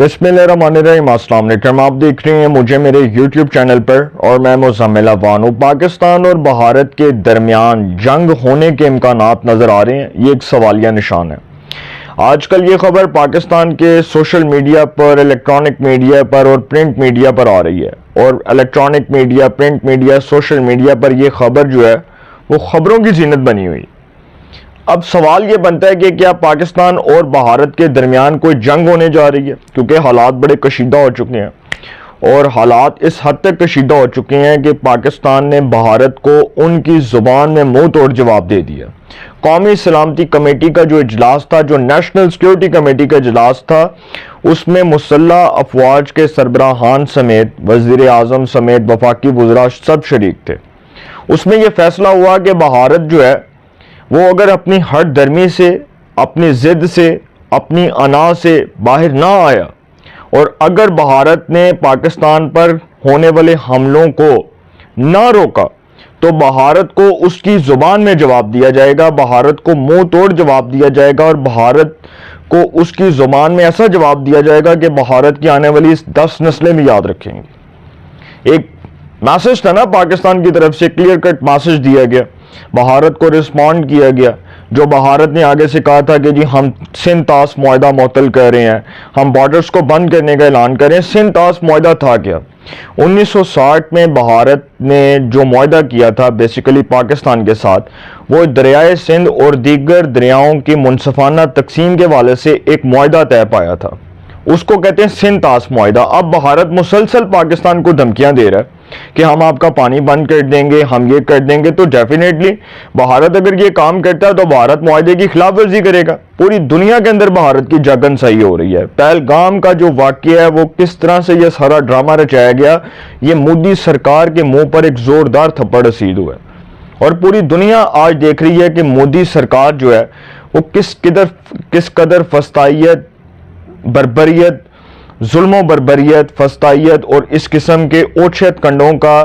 بسم اللہ الرحمن الرحیم۔ السلام علیکم، آپ دیکھ رہے ہیں مجھے میرے یوٹیوب چینل پر اور میں مزمل افغان ہوں۔ پاکستان اور بھارت کے درمیان جنگ ہونے کے امکانات نظر آ رہے ہیں، یہ ایک سوالیہ نشان ہے۔ آج کل یہ خبر پاکستان کے سوشل میڈیا پر، الیکٹرانک میڈیا پر اور پرنٹ میڈیا پر آ رہی ہے، اور electronic media, print media, social media پر یہ خبر جو ہے وہ خبروں کی زینت بنی ہوئی۔ اب سوال یہ بنتا ہے کہ کیا پاکستان اور بھارت کے درمیان کوئی جنگ ہونے جا رہی ہے، کیونکہ حالات بڑے کشیدہ ہو چکے ہیں، اور حالات اس حد تک کشیدہ ہو چکے ہیں کہ پاکستان نے بھارت کو ان کی زبان میں منہ توڑ جواب دے دیا۔ قومی سلامتی کمیٹی کا جو اجلاس تھا، جو نیشنل سیکیورٹی کمیٹی کا اجلاس تھا، اس میں مسلح افواج کے سربراہان سمیت وزیر اعظم سمیت وفاقی وزراء سب شریک تھے۔ اس میں یہ فیصلہ ہوا کہ بھارت جو ہے وہ اگر اپنی ہٹ درمی سے، اپنی ضد سے، اپنی انا سے باہر نہ آیا، اور اگر بھارت نے پاکستان پر ہونے والے حملوں کو نہ روکا، تو بھارت کو اس کی زبان میں جواب دیا جائے گا، بھارت کو منہ توڑ جواب دیا جائے گا، اور بھارت کو اس کی زبان میں ایسا جواب دیا جائے گا کہ بھارت کی آنے والی 10 نسلیں بھی یاد رکھیں گی۔ ایک میسج تھا نا پاکستان کی طرف سے، کلیئر کٹ میسج دیا گیا، بھارت کو رسپونڈ کیا گیا۔ جو بھارت نے آگے سے کہا تھا کہ جی ہم سندھ طاس معاہدہ معطل کر رہے ہیں، ہم بارڈرز کو بند کرنے کا اعلان کر رہے ہیں۔ سندھ طاس معاہدہ تھا کیا؟ 1960 میں بھارت نے جو معاہدہ کیا تھا بیسیکلی پاکستان کے ساتھ، وہ دریائے سندھ اور دیگر دریاؤں کی منصفانہ تقسیم کے حوالے سے ایک معاہدہ طے پایا تھا، اس کو کہتے ہیں سندھ طاس معاہدہ۔ اب بھارت مسلسل پاکستان کو دھمکیاں دے رہا ہے کہ ہم آپ کا پانی بند کر دیں گے، ہم یہ کر دیں گے، تو ڈیفینیٹلی بھارت اگر یہ کام کرتا ہے تو بھارت معاہدے کی خلاف ورزی کرے گا۔ پوری دنیا کے اندر بھارت کی جگن سائی ہو رہی ہے۔ پہلگام کا جو واقعہ ہے وہ کس طرح سے یہ سارا ڈرامہ رچایا گیا، یہ مودی سرکار کے منہ پر ایک زوردار تھپڑ رسید ہوا ہے، اور پوری دنیا آج دیکھ رہی ہے کہ مودی سرکار جو ہے وہ کس قدر فسطائیت، بربریت، ظلم و بربریت، فسطائیت اور اس قسم کے اوچھت کنڈوں کا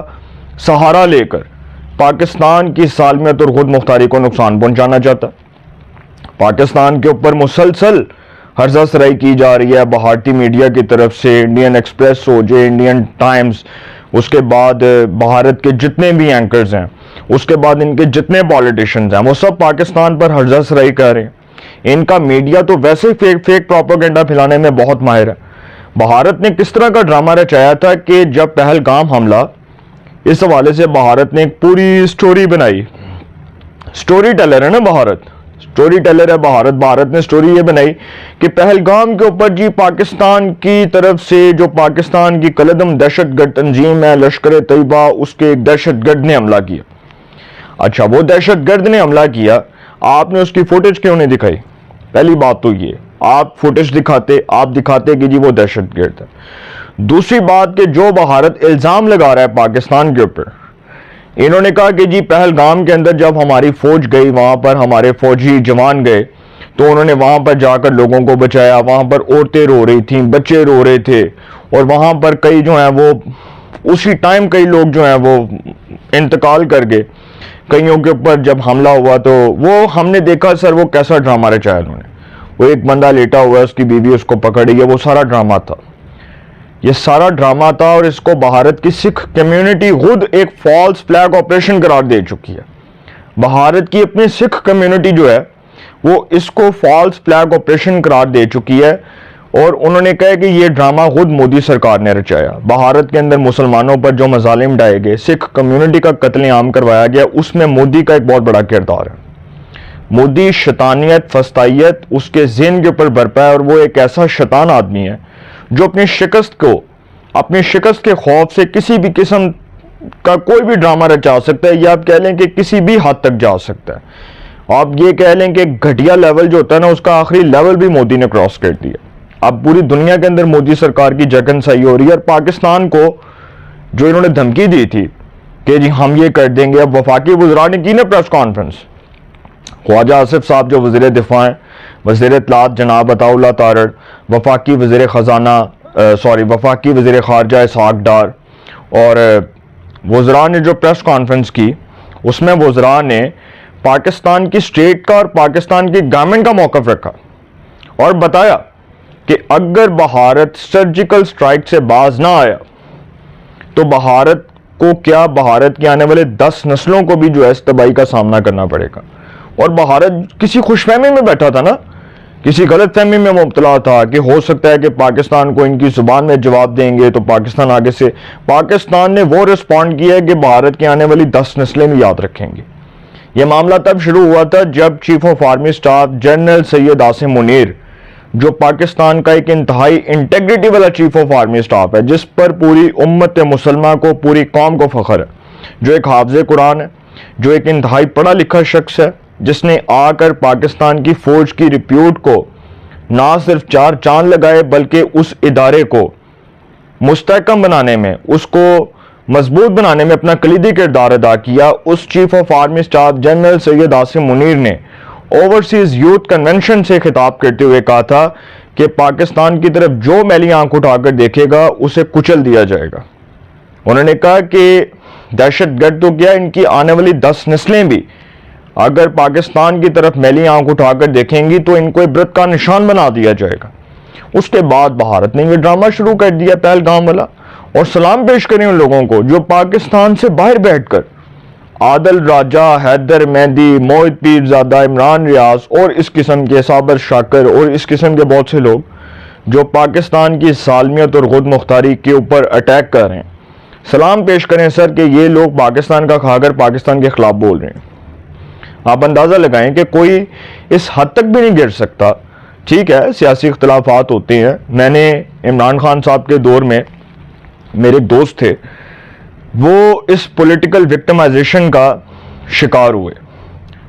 سہارا لے کر پاکستان کی سالمیت اور خود مختاری کو نقصان پہنچانا چاہتا۔ پاکستان کے اوپر مسلسل ہرزہ سرائی کی جا رہی ہے بھارتی میڈیا کی طرف سے، انڈین ایکسپریس ہو جائے، انڈین ٹائمز، اس کے بعد بھارت کے جتنے بھی اینکرز ہیں، اس کے بعد ان کے جتنے پالیٹیشنز ہیں، وہ سب پاکستان پر ہرزہ سرائی کر رہے ہیں۔ ان کا میڈیا تو ویسے فیک پروپیگنڈا پھیلانے میں بہت ماہر ہے۔ بھارت نے کس طرح کا ڈرامہ رچایا تھا کہ جب پہلگام حملہ، اس حوالے سے بھارت نے ایک پوری سٹوری بنائی۔ سٹوری ٹیلر ہے نا بھارت، سٹوری ٹیلر ہے بھارت۔ بھارت نے سٹوری یہ بنائی کہ پہلگام کے اوپر جی پاکستان کی طرف سے، جو پاکستان کی کلعدم دہشت گرد تنظیم ہے لشکر طیبہ، اس کے ایک دہشت گرد نے حملہ کیا۔ اچھا، وہ دہشت گرد نے حملہ کیا، آپ نے اس کی فوٹیج کیوں نہیں دکھائی؟ پہلی بات تو یہ، آپ فوٹیج دکھاتے، آپ دکھاتے کہ جی وہ دہشت گرد ہے۔ دوسری بات کہ جو بھارت الزام لگا رہا ہے پاکستان کے اوپر، انہوں نے کہا کہ جی پہلگام کے اندر جب ہماری فوج گئی، وہاں پر ہمارے فوجی جوان گئے تو انہوں نے وہاں پر جا کر لوگوں کو بچایا، وہاں پر عورتیں رو رہی تھیں، بچے رو رہے تھے، اور وہاں پر کئی جو ہیں وہ اسی ٹائم کئی لوگ جو ہیں وہ انتقال کر گئے۔ کئیوں کے اوپر جب حملہ ہوا تو وہ ہم نے دیکھا سر وہ کیسا ڈرامہ رچایا انہوں نے۔ وہ ایک بندہ لیٹا ہوا ہے، اس کی بیوی اس کو پکڑ رہی ہے، وہ سارا ڈرامہ تھا، یہ سارا ڈرامہ تھا، اور اس کو بھارت کی سکھ کمیونٹی خود ایک فالس فلیگ آپریشن قرار دے چکی ہے۔ بھارت کی اپنی سکھ کمیونٹی جو ہے وہ اس کو فالس فلیگ آپریشن قرار دے چکی ہے، اور انہوں نے کہا کہ یہ ڈرامہ خود مودی سرکار نے رچایا۔ بھارت کے اندر مسلمانوں پر جو مظالم ڈھائے گئے، سکھ کمیونٹی کا قتل عام کروایا گیا، اس میں مودی کا ایک بہت بڑا کردار ہے۔ مودی شیطانیت، فسطائیت اس کے ذہن کے اوپر برپا ہے، اور وہ ایک ایسا شیطان آدمی ہے جو اپنی شکست کے خوف سے کسی بھی قسم کا کوئی بھی ڈرامہ رچا سکتا ہے، یا آپ کہہ لیں کہ کسی بھی حد تک جا سکتا ہے۔ آپ یہ کہہ لیں کہ گھٹیا لیول جو ہوتا ہے نا، اس کا آخری لیول بھی مودی نے کراس کر دیا۔ اب پوری دنیا کے اندر مودی سرکار کی جگن سائی ہو رہی ہے، اور پاکستان کو جو انہوں نے دھمکی دی تھی کہ جی ہم یہ کر دیں گے، اب وفاقی وزراء نے کی نا پریس کانفرنس، خواجہ آصف صاحب جو وزیر دفاع ہیں، وزیر اطلاعات جناب عطا اللہ تارڑ، وفاقی وزیر وفاقی وزیر خارجہ اسحاق ڈار، اور وزراء نے جو پریس کانفرنس کی، اس میں وزراء نے پاکستان کی اسٹیٹ کا اور پاکستان کی گورنمنٹ کا موقف رکھا، اور بتایا کہ اگر بھارت سرجیکل سٹرائک سے باز نہ آیا تو بھارت کو کیا، بھارت کے آنے والے 10 نسلوں کو بھی جو ہے اس تباہی کا سامنا کرنا پڑے گا۔ اور بھارت کسی خوش فہمی میں بیٹھا تھا نا، کسی غلط فہمی میں مبتلا تھا کہ ہو سکتا ہے کہ پاکستان کو ان کی زبان میں جواب دیں گے تو پاکستان آگے سے، پاکستان نے وہ رسپونڈ کیا کہ بھارت کی آنے والی 10 نسلیں بھی یاد رکھیں گے۔ یہ معاملہ تب شروع ہوا تھا جب chief of army staff general Syed Asim Munir, جو پاکستان کا ایک انتہائی انٹیگریٹی والا چیف آف آرمی سٹاف ہے، جس پر پوری امت مسلمہ کو، پوری قوم کو فخر ہے، جو ایک حافظ قرآن ہے، جو ایک انتہائی پڑھا لکھا شخص ہے، جس نے آ کر پاکستان کی فوج کی ریپیوٹ کو نہ صرف 4 چاند لگائے بلکہ اس ادارے کو مستحکم بنانے میں، اس کو مضبوط بنانے میں اپنا کلیدی کردار ادا کیا۔ اس chief of army staff general Syed Asim Munir نے اوورسیز یوتھ کنونشن سے خطاب کرتے ہوئے کہا تھا کہ پاکستان کی طرف جو میلی آنکھ اٹھا کر دیکھے گا اسے کچل دیا جائے گا۔ انہوں نے کہا کہ دہشت گرد تو کیا، ان کی آنے والی 10 نسلیں بھی اگر پاکستان کی طرف میلی آنکھ اٹھا کر دیکھیں گی تو ان کو عبرت کا نشان بنا دیا جائے گا۔ اس کے بعد بھارت نے یہ ڈرامہ شروع کر دیا پہلگام والا، اور سلام پیش کریں ان لوگوں کو جو پاکستان سے باہر بیٹھ کر عادل راجہ، حیدر مہندی، موہت پیرزادہ، عمران ریاض اور اس قسم کے صابر شاکر اور اس قسم کے بہت سے لوگ جو پاکستان کی سالمیت اور خود مختاری کے اوپر اٹیک کر رہے ہیں، سلام پیش کریں سر کہ یہ لوگ پاکستان کا کھا کر پاکستان کے خلاف بول رہے ہیں۔ آپ اندازہ لگائیں کہ کوئی اس حد تک بھی نہیں گر سکتا۔ ٹھیک ہے، سیاسی اختلافات ہوتے ہیں۔ میں نے عمران خان صاحب کے دور میں میرے ایک دوست تھے، وہ اس پولیٹیکل وکٹمائزیشن کا شکار ہوئے،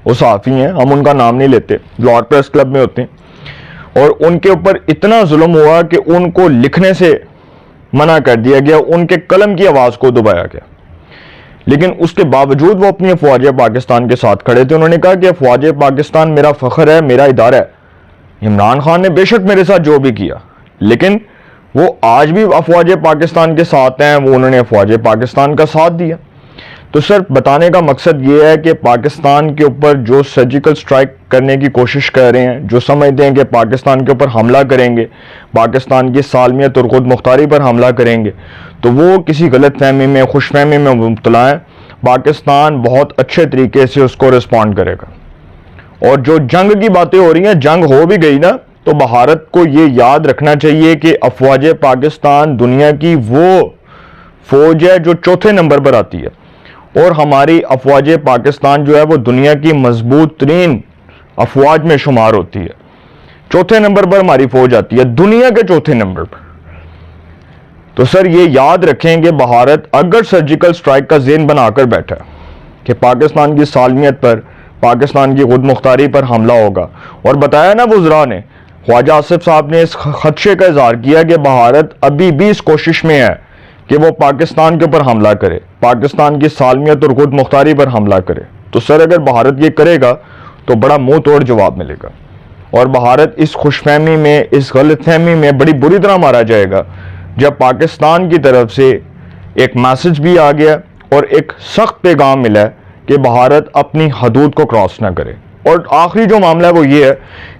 وہ صحافی ہیں، ہم ان کا نام نہیں لیتے، لاہور پریس کلب میں ہوتے ہیں، اور ان کے اوپر اتنا ظلم ہوا کہ ان کو لکھنے سے منع کر دیا گیا، ان کے قلم کی آواز کو دبایا گیا، لیکن اس کے باوجود وہ اپنی افواج پاکستان کے ساتھ کھڑے تھے۔ انہوں نے کہا کہ افواج پاکستان میرا فخر ہے، میرا ادارہ ہے۔ عمران خان نے بے شک میرے ساتھ جو بھی کیا، لیکن وہ آج بھی افواج پاکستان کے ساتھ ہیں، وہ انہوں نے افواج پاکستان کا ساتھ دیا۔ تو سر بتانے کا مقصد یہ ہے کہ پاکستان کے اوپر جو سرجیکل سٹرائک کرنے کی کوشش کر رہے ہیں، جو سمجھتے ہیں کہ پاکستان کے اوپر حملہ کریں گے، پاکستان کی سالمیت اور خود مختاری پر حملہ کریں گے، تو وہ کسی غلط فہمی میں، خوش فہمی میں مبتلا ہیں۔ پاکستان بہت اچھے طریقے سے اس کو رسپونڈ کرے گا۔ اور جو جنگ کی باتیں ہو رہی ہیں، جنگ ہو بھی گئی نا، تو بھارت کو یہ یاد رکھنا چاہیے کہ افواج پاکستان دنیا کی وہ فوج ہے جو 4تھے نمبر پر آتی ہے، اور ہماری افواج پاکستان جو ہے وہ دنیا کی مضبوط ترین افواج میں شمار ہوتی ہے۔ 4تھے نمبر پر ہماری فوج آتی ہے، دنیا کے 4تھے نمبر پر۔ تو سر یہ یاد رکھیں کہ بھارت اگر سرجیکل سٹرائک کا ذہن بنا کر بیٹھا کہ پاکستان کی سالمیت پر، پاکستان کی خود مختاری پر حملہ ہوگا، اور بتایا نا وزراء نے، خواجہ آصف صاحب نے اس خدشے کا اظہار کیا کہ بھارت ابھی بھی اس کوشش میں ہے کہ وہ پاکستان کے اوپر حملہ کرے، پاکستان کی سالمیت اور خود مختاری پر حملہ کرے۔ تو سر اگر بھارت یہ کرے گا تو بڑا منہ توڑ جواب ملے گا، اور بھارت اس خوش فہمی میں، اس غلط فہمی میں بڑی بری طرح مارا جائے گا جب پاکستان کی طرف سے ایک میسج بھی آ گیا اور ایک سخت پیغام ملا ہے کہ بھارت اپنی حدود کو کراس نہ کرے۔ اور آخری جو معاملہ ہے وہ یہ ہے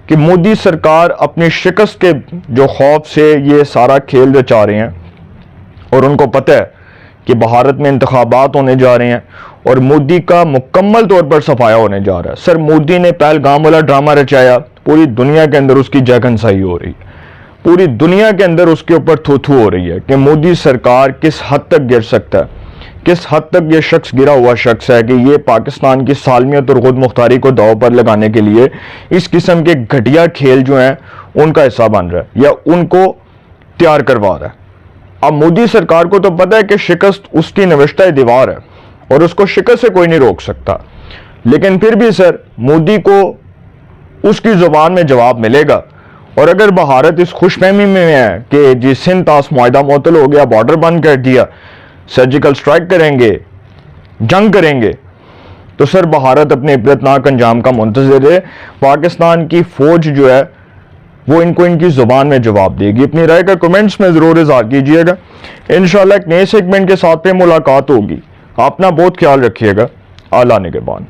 کہ مودی سرکار اپنی شکست کے جو خوف سے یہ سارا کھیل رچا رہے ہیں، اور ان کو پتہ ہے کہ بھارت میں انتخابات ہونے جا رہے ہیں اور مودی کا مکمل طور پر صفایا ہونے جا رہا ہے۔ سر مودی نے پہلگام والا ڈرامہ رچایا، پوری دنیا کے اندر اس کی جے گھنسائی ہو رہی ہے، پوری دنیا کے اندر اس کے اوپر تھو تھو ہو رہی ہے کہ مودی سرکار کس حد تک گر سکتا ہے، کس حد تک یہ شخص گرا ہوا شخص ہے کہ یہ پاکستان کی سالمیت اور خود مختاری کو داؤ پر لگانے کے لیے اس قسم کے گھٹیا کھیل جو ہیں ان کا حصہ بن رہا ہے یا ان کو تیار کروا رہا ہے۔ اب مودی سرکار کو تو پتہ ہے کہ شکست اس کی نوشتہ دیوار ہے اور اس کو شکست سے کوئی نہیں روک سکتا، لیکن پھر بھی سر مودی کو اس کی زبان میں جواب ملے گا۔ اور اگر بھارت اس خوش فہمی میں ہے کہ جی سندھ طاس معاہدہ معطل ہو گیا، بارڈر بند کر دیا، سرجیکل سٹرائک کریں گے، جنگ کریں گے، تو سر بھارت اپنے عبرتناک انجام کا منتظر ہے۔ پاکستان کی فوج جو ہے وہ ان کو ان کی زبان میں جواب دے گی۔ اپنی رائے کا کمنٹس میں ضرور اظہار کیجئے گا۔ انشاءاللہ ایک نئے سیگمنٹ کے ساتھ پہ ملاقات ہوگی۔ اپنا بہت خیال رکھیے گا۔ اعلیٰ نگہبان۔